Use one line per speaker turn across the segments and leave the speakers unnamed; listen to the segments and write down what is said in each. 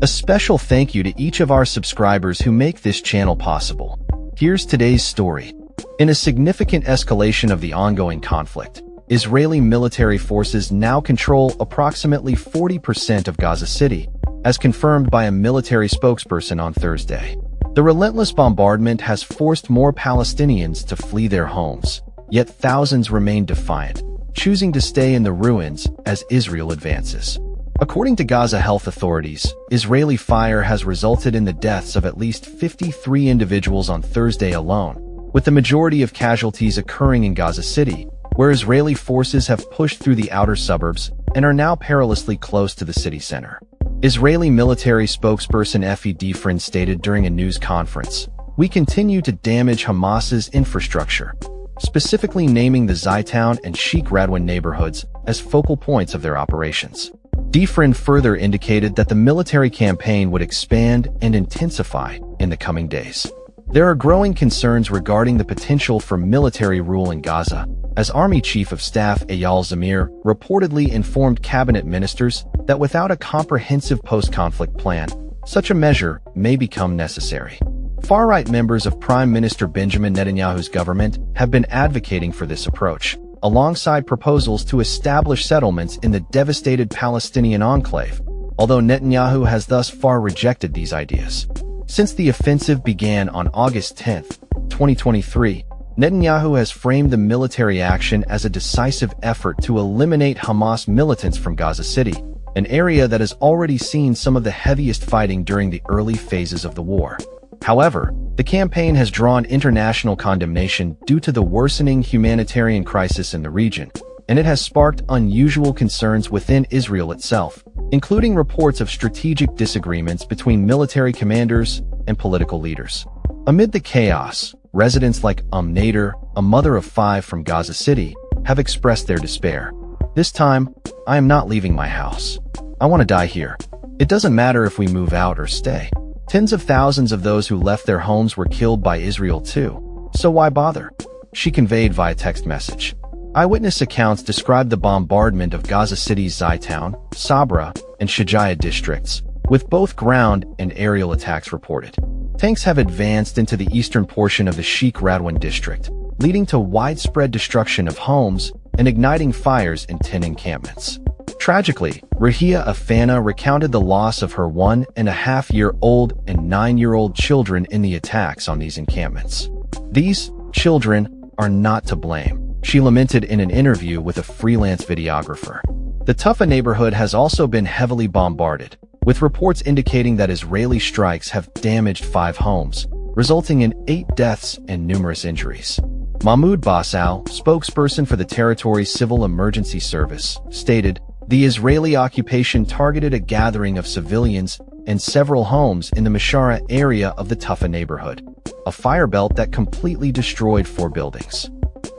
A special thank you to each of our subscribers who make this channel possible. Here's today's story. In a significant escalation of the ongoing conflict, Israeli military forces now control approximately 40% of Gaza City, as confirmed by a military spokesperson on Thursday. The relentless bombardment has forced more Palestinians to flee their homes, yet thousands remain defiant, choosing to stay in the ruins as Israel advances. According to Gaza health authorities, Israeli fire has resulted in the deaths of at least 53 individuals on Thursday alone, with the majority of casualties occurring in Gaza City, where Israeli forces have pushed through the outer suburbs and are now perilously close to the city center. Israeli military spokesperson Efi Defrin stated during a news conference, "We continue to damage Hamas's infrastructure," specifically naming the Zaytown and Sheikh Radwan neighborhoods as focal points of their operations. Defrin further indicated that the military campaign would expand and intensify in the coming days. There are growing concerns regarding the potential for military rule in Gaza, as Army Chief of Staff Eyal Zamir reportedly informed cabinet ministers that without a comprehensive post-conflict plan, such a measure may become necessary. Far-right members of Prime Minister Benjamin Netanyahu's government have been advocating for this approach, alongside proposals to establish settlements in the devastated Palestinian enclave, although Netanyahu has thus far rejected these ideas. Since the offensive began on August 10, 2023, Netanyahu has framed the military action as a decisive effort to eliminate Hamas militants from Gaza City, an area that has already seen some of the heaviest fighting during the early phases of the war. However, the campaign has drawn international condemnation due to the worsening humanitarian crisis in the region, and it has sparked unusual concerns within Israel itself, including reports of strategic disagreements between military commanders and political leaders. Amid the chaos, residents like Nader, a mother of 5 from Gaza City, have expressed their despair. "This time, I am not leaving my house. I want to die here. It doesn't matter if we move out or stay. Tens of thousands of those who left their homes were killed by Israel too, so why bother?" she conveyed via text message. Eyewitness accounts described the bombardment of Gaza City's Zaytown, Sabra, and Shujaiya districts, with both ground and aerial attacks reported. Tanks have advanced into the eastern portion of the Sheikh Radwan district, leading to widespread destruction of homes and igniting fires in 10 encampments. Tragically, Rahia Afana recounted the loss of her 1.5-year-old and 9-year-old children in the attacks on these encampments. "These children are not to blame," she lamented in an interview with a freelance videographer. The Tufa neighborhood has also been heavily bombarded, with reports indicating that Israeli strikes have damaged 5 homes, resulting in 8 deaths and numerous injuries. Mahmoud Bassal, spokesperson for the territory's Civil Emergency Service, stated, "The Israeli occupation targeted a gathering of civilians and several homes in the Mashara area of the Tufa neighborhood, a fire belt that completely destroyed 4 buildings."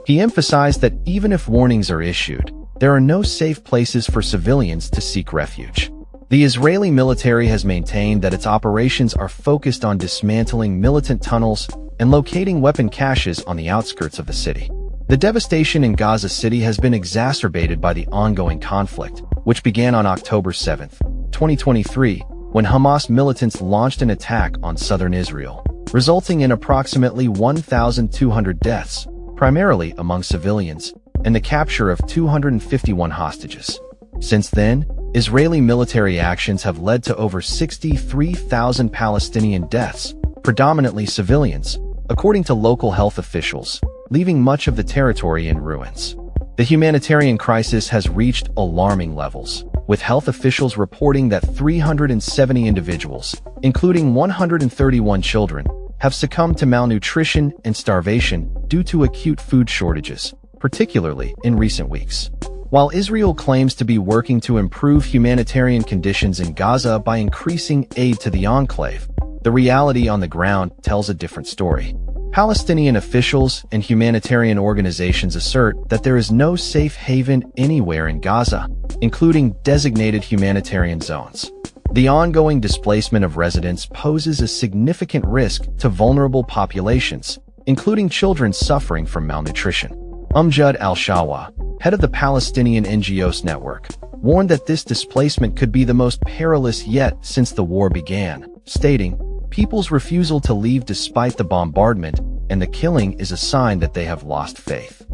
He emphasized that even if warnings are issued, there are no safe places for civilians to seek refuge. The Israeli military has maintained that its operations are focused on dismantling militant tunnels and locating weapon caches on the outskirts of the city. The devastation in Gaza City has been exacerbated by the ongoing conflict, which began on October 7, 2023, when Hamas militants launched an attack on southern Israel, resulting in approximately 1,200 deaths, primarily among civilians, and the capture of 251 hostages. Since then, Israeli military actions have led to over 63,000 Palestinian deaths, predominantly civilians, according to local health officials, leaving much of the territory in ruins. The humanitarian crisis has reached alarming levels, with health officials reporting that 370 individuals, including 131 children, have succumbed to malnutrition and starvation due to acute food shortages, particularly in recent weeks. While Israel claims to be working to improve humanitarian conditions in Gaza by increasing aid to the enclave, the reality on the ground tells a different story. Palestinian officials and humanitarian organizations assert that there is no safe haven anywhere in Gaza, including designated humanitarian zones. The ongoing displacement of residents poses a significant risk to vulnerable populations, including children suffering from malnutrition. Umjad al-Shawa, head of the Palestinian NGOs network, warned that this displacement could be the most perilous yet since the war began, stating, "People's refusal to leave despite the bombardment and the killing is a sign that they have lost faith."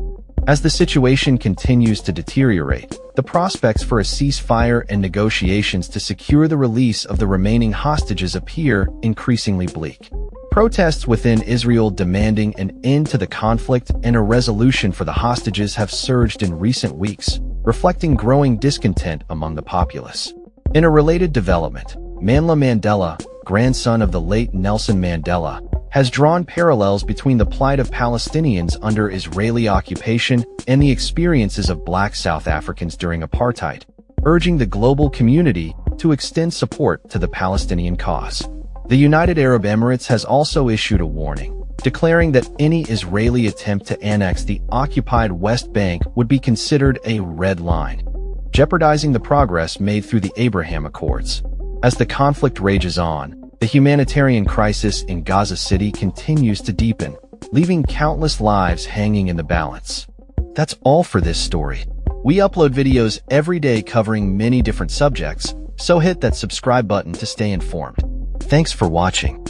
As the situation continues to deteriorate, the prospects for a ceasefire and negotiations to secure the release of the remaining hostages appear increasingly bleak. Protests within Israel demanding an end to the conflict and a resolution for the hostages have surged in recent weeks, reflecting growing discontent among the populace. In a related development, Mandela Mandela, grandson of the late Nelson Mandela, has drawn parallels between the plight of Palestinians under Israeli occupation and the experiences of Black South Africans during apartheid, urging the global community to extend support to the Palestinian cause. The United Arab Emirates has also issued a warning, declaring that any Israeli attempt to annex the occupied West Bank would be considered a red line, jeopardizing the progress made through the Abraham Accords. As the conflict rages on, the humanitarian crisis in Gaza City continues to deepen, leaving countless lives hanging in the balance. That's all for this story. We upload videos every day covering many different subjects, so hit that subscribe button to stay informed. Thanks for watching.